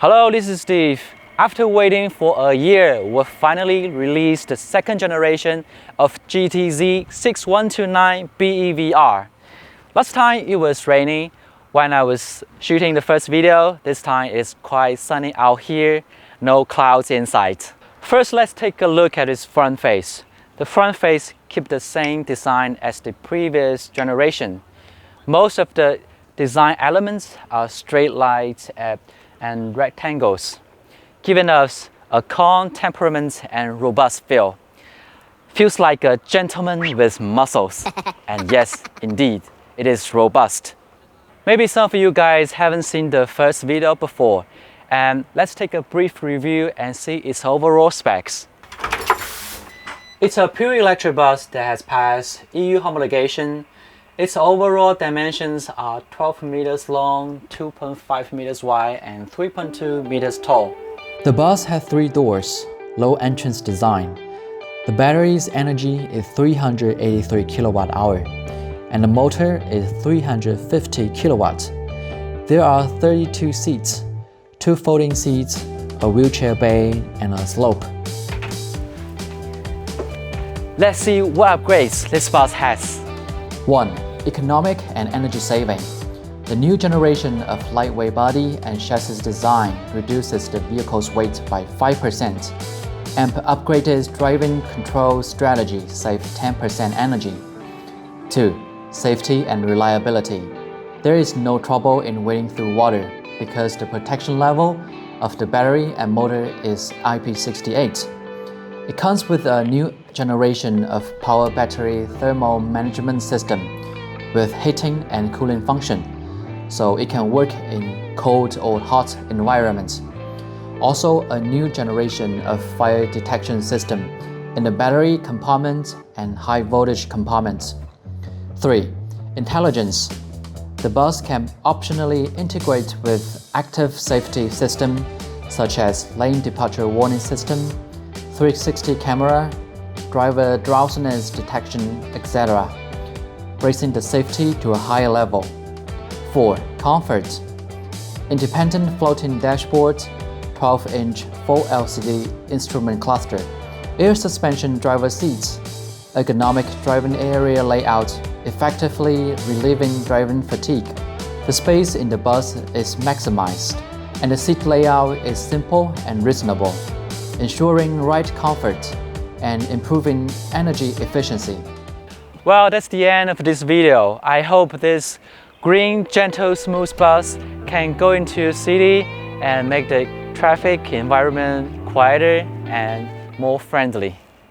Hello, this is Steve. After waiting for a year, we finally released the second generation of GTZ 6129 BEVR. Last time it was raining when I was shooting the first video. This time it's quite sunny out here, no clouds inside. First, let's take a look at its front face. The front face keeps the same design as the previous generation. Most of the design elements are straight lines and rectangles, giving us a calm temperament and robust feel. Feels like a gentleman with muscles. And yes, indeed, it is robust. Maybe some of you guys haven't seen the first video before, and let's take a brief review and see its overall specs. It's a pure electric bus that has passed EU homologation. Its overall dimensions are 12 meters long, 2.5 meters wide, and 3.2 meters tall. The bus has 3 doors, low entrance design. The battery's energy is 383 kilowatt-hour, and the motor is 350 kilowatts. There are 32 seats, 2 folding seats, a wheelchair bay, and a slope. Let's see what upgrades this bus has. 1. Economic and energy saving. The new generation of lightweight body and chassis design reduces the vehicle's weight by 5%, and upgraded driving control strategy saves 10% energy. 2. Safety and reliability. There is no trouble in wading through water because the protection level of the battery and motor is IP68. It comes with a new generation of power battery thermal management system with heating and cooling function, so it can work in cold or hot environments. Also, a new generation of fire detection system in the battery compartment and high voltage compartment. 3. Intelligence. The bus can optionally integrate with active safety system such as lane departure warning system, 360 camera, driver drowsiness detection, etc., raising the safety to a higher level. 4. Comfort. Independent floating dashboard, 12-inch full LCD instrument cluster, air suspension driver seats, ergonomic driving area layout, effectively relieving driving fatigue. The space in the bus is maximized, and the seat layout is simple and reasonable, ensuring ride comfort and improving energy efficiency. Well, that's the end of this video. I hope this green, gentle, smooth bus can go into your city and make the traffic environment quieter and more friendly.